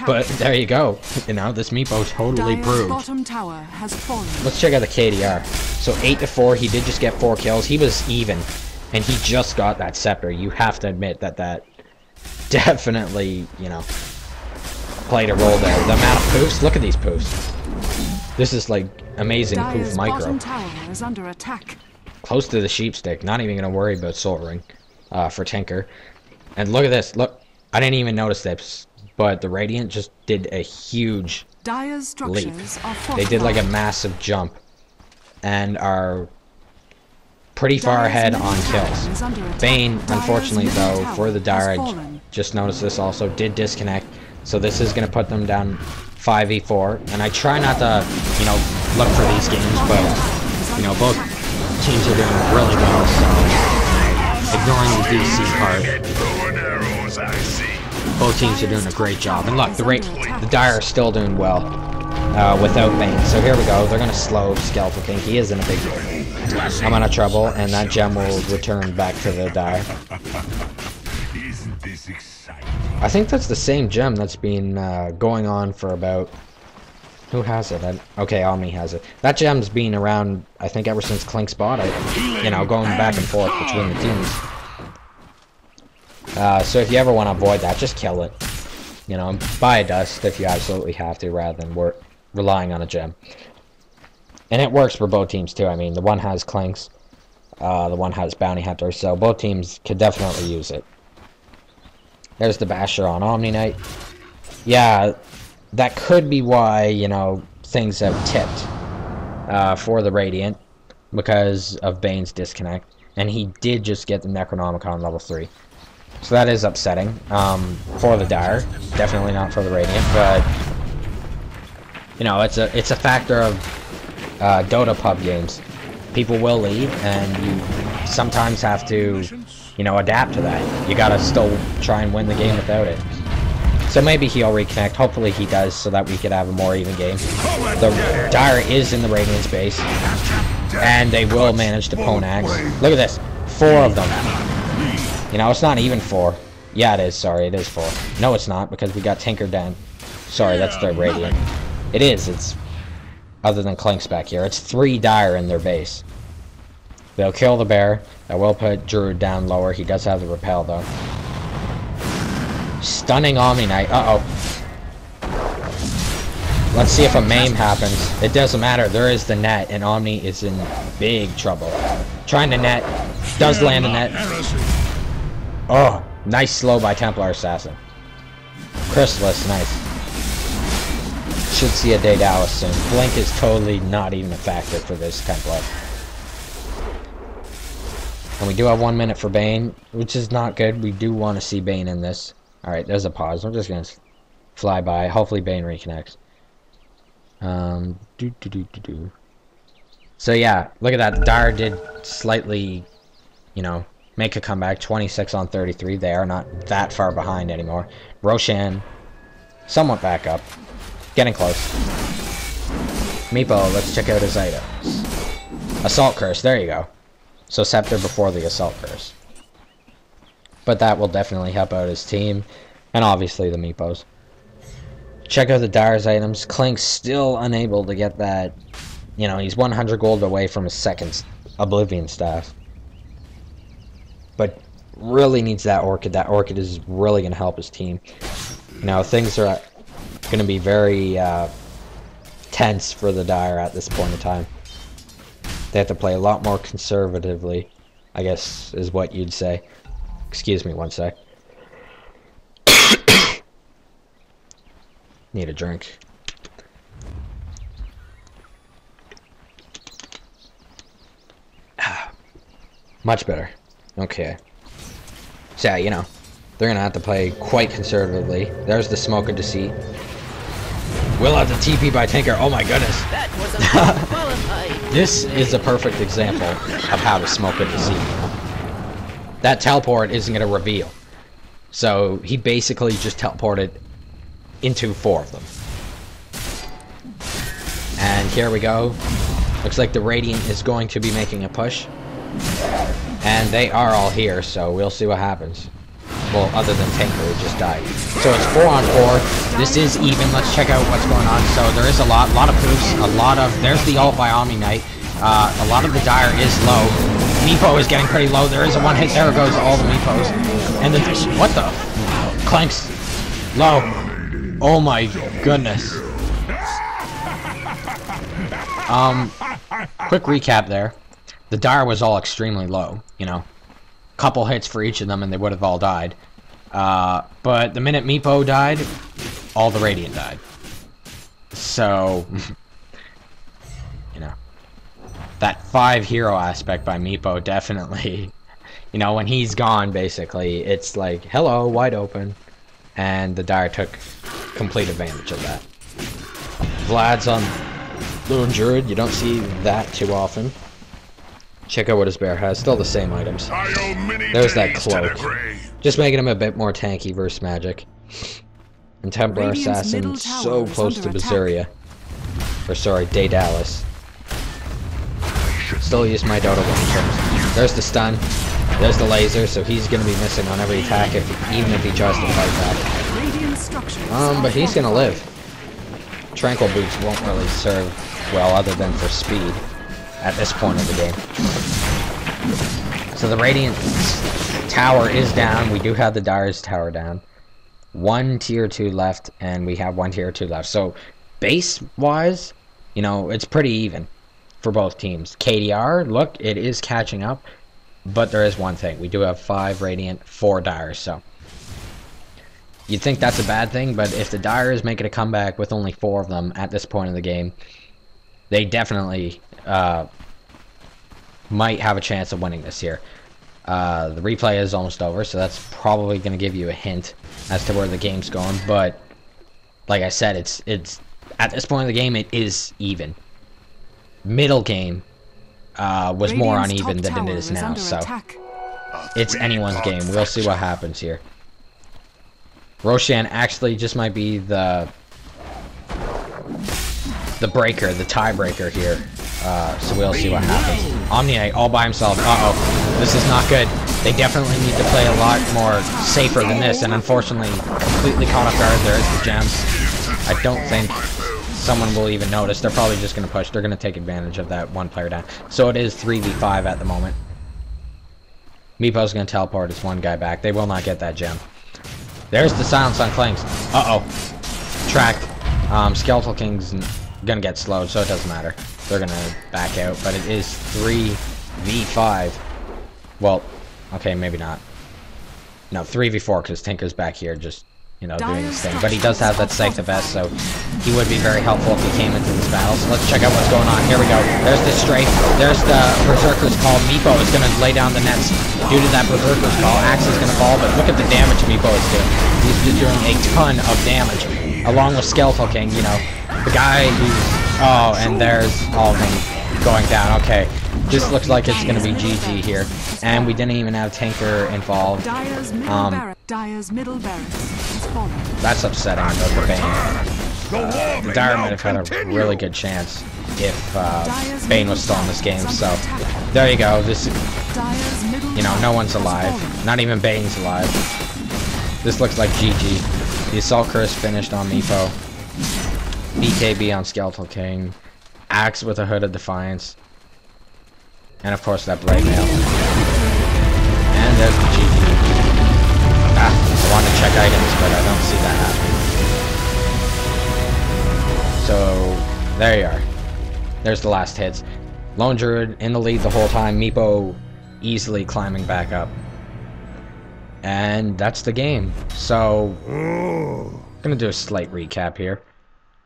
[SPEAKER 1] But there you go. You know, this Meepo totally proved. Let's check out the KDR. So 8-4. He did just get 4 kills. He was even. And he just got that Scepter. You have to admit that definitely, you know, played a role there. The amount of poofs, look at these poofs. This is like amazing poof micro.
[SPEAKER 2] Is under attack.
[SPEAKER 1] Close to the sheepstick, not even gonna worry about Soul Ring for Tinker. And look at this, look, I didn't even notice this, but the Radiant just did a huge leap. They did like a massive jump and are pretty far ahead on kills. Bane, unfortunately though, for the Dire, I just noticed this also, did disconnect. So this is going to put them down 5v4. And I try not to, you know, look for these games, but, you know, both teams are doing really well, so ignoring the DC part. Both teams are doing a great job. And look, the Dire are still doing well without Bane. So here we go. They're going to slow Skeletal King. He is in a big amount of trouble, and that gem will return back to the Dire. I think that's the same gem that's been going on for about... Who has it? Okay, Omni has it. That gem's been around, I think, ever since Clink's bought it. You know, going back and forth between the teams. So if you ever want to avoid that, just kill it. You know, buy a dust if you absolutely have to, rather than relying on a gem. And it works for both teams too. I mean, the one has Clinks, the one has Bounty Hunter, so both teams could definitely use it. There's the Basher on Omni Knight. Yeah, that could be why, you know, things have tipped for the Radiant because of Bane's disconnect. And he did just get the Necronomicon level 3. So that is upsetting for the Dire. Definitely not for the Radiant, but you know, it's a factor of Dota pub games. People will leave, and you sometimes have to, you know, adapt to that. You gotta still try and win the game without it. So maybe he'll reconnect. Hopefully he does, so that we could have a more even game. The Dire is in the Radiant base, and they will manage to Ponax. Look at this. 4 of them. You know, it's not even 4. Yeah, it is. Sorry, it is 4. No, it's not, because we got Tinker down. Sorry, that's their Radiant. It is. It's... Other than Clink's back here. It's 3 Dire in their base. They'll kill the bear. That will put Druid down lower. He does have the repel, though. Stunning Omni Knight. Uh-oh. Let's see if a maim happens. It doesn't matter. There is the net, and Omni is in big trouble. Trying to net. Does land a net. Oh, nice slow by Templar Assassin. Chrysalis, nice. Should see a Daedalus soon. Blink is totally not even a factor for this Templar. And we do have 1 minute for Bane, which is not good. We do want to see Bane in this. Alright, there's a pause. I'm just going to fly by. Hopefully Bane reconnects. So yeah, look at that. The Dire did slightly, you know, make a comeback. 26 on 33. They are not that far behind anymore. Roshan, somewhat back up. Getting close. Meepo, let's check out his items. Assault Curse, there you go. So Scepter before the Assault Curse. But that will definitely help out his team. And obviously the Meepos. Check out the Dire's items. Clink's still unable to get that. You know, he's 100 gold away from his second Oblivion Staff. But really needs that Orchid. That Orchid is really going to help his team. You know, things are going to be very tense for the Dire at this point in time. They have to play a lot more conservatively, I guess is what you'd say. Excuse me one sec. Need a drink. Much better. Okay. So, yeah, you know, they're going to have to play quite conservatively. There's the Smoke of Deceit. Will have the TP by Tinker. Oh my goodness.
[SPEAKER 3] That was unqualified.
[SPEAKER 1] This is a perfect example of how to Smoke of Deceit. That teleport isn't going to reveal. So he basically just teleported into 4 of them. And here we go. Looks like the Radiant is going to be making a push. And they are all here, so we'll see what happens. Well, other than Tinker, who just died. So it's 4 on 4. This is even. Let's check out what's going on. So there is a lot of poofs, a lot of... There's the ult by Omni Knight. A lot of the Dire is low. Meepo is getting pretty low. There is a one hit. There goes all the Meepos. And the... What the... Clanks. Low. Oh my goodness. Quick recap there. The Dire was all extremely low, you know. Couple hits for each of them and they would have all died. But the minute Meepo died, all the Radiant died. So, you know, that 5 hero aspect by Meepo definitely, you know, when he's gone, basically, it's like, hello, wide open. And the Dire took complete advantage of that. Vlad's on Lone Druid, you don't see that too often. Check out what his bear has. Still the same items. There's that cloak. Just making him a bit more tanky versus magic. And Templar Assassin so close to Bazuria. Or sorry, Daedalus. Still use my Dota terms. There's the stun. There's the laser, so he's going to be missing on every attack, even if he tries to fight back. But he's going to live. Tranquil Boots won't really serve well other than for speed at this point of the game. So the Radiant tower is down. We do have the Dire's tower down. 1 tier 2 left, and we have 1 tier 2 left. So base-wise, you know, it's pretty even for both teams. KDR, look, it is catching up. But there is one thing. We do have 5 Radiant, 4 Dire, so You'd think that's a bad thing, but if the Dire is making a comeback with only 4 of them at this point in the game, they definitely might have a chance of winning this here. The replay is almost over, so that's probably going to give you a hint as to where the game's going. But like I said, it's at this point in the game, it is even. Middle game was more uneven than it is now, so it's anyone's game. We'll see what happens here. Roshan actually just might be the breaker, the tiebreaker here. So we'll see what happens. Omni all by himself. Uh-oh. This is not good. They definitely need to play a lot more safer than this, and unfortunately, completely caught off guard. There's the gems. I don't think someone will even notice. They're probably just going to push. They're going to take advantage of that one player down. So it is 3v5 at the moment. Meepo's going to teleport his one guy back. They will not get that gem. There's the silence on Clanks. Uh-oh. Tracked. Skeletal King's gonna get slowed, so it doesn't matter. They're gonna back out, but it is 3v5. Well, okay, maybe not. No, 3v4, because Tinker's back here just, you know, doing his thing. But he does have that Scythe the Best, so he would be very helpful if he came into this battle. So let's check out what's going on. Here we go. There's the strafe. There's the Berserker's Call. Meepo is gonna lay down the nets due to that Berserker's Call. Axe is gonna fall, but look at the damage Meepo is doing. He's just doing a ton of damage. Along with Skeletal King, you know. The guy who's... Oh, and there's all of them going down. Okay. This looks like it's going to be GG here. And we didn't even have Tinker involved.
[SPEAKER 2] Dyer's middle barracks has fallen.
[SPEAKER 1] That's upsetting about the Bane. The Dire might have had a really good chance if Bane was still in this game. So, there you go. This, you know, no one's alive. Not even Bane's alive. This looks like GG. The Assault Curse finished on Meepo. BKB on Skeletal King. Axe with a Hood of Defiance. And of course that Blade Mail. And there's the GG. I want to check items, but I don't see that happening. So, there you are. There's the last hits. Lone Druid in the lead the whole time. Meepo easily climbing back up. And that's the game. So, gonna do a slight recap here.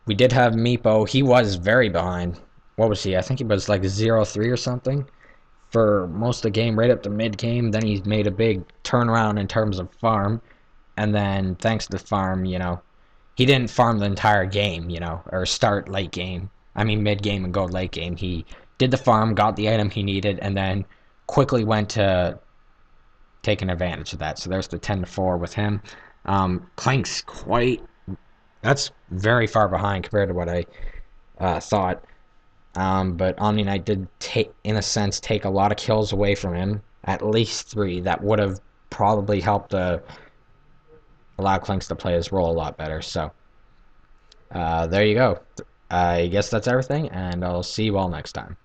[SPEAKER 1] We did have Meepo. He was very behind. What was he? I think he was like 0-3 or something for most of the game, right up to mid-game. Then he made a big turnaround in terms of farm. And then, thanks to farm, you know, he didn't farm the entire game, you know, or start late game. I mean mid-game and go late game. He did the farm, got the item he needed, and then quickly went to taking advantage of that. So there's the 10-4 with him. Clank's quite... That's very far behind compared to what I thought. But Omni Knight did, in a sense, take a lot of kills away from him. At least 3. That would have probably helped allow Clanks to play his role a lot better. So, there you go. I guess that's everything, and I'll see you all next time.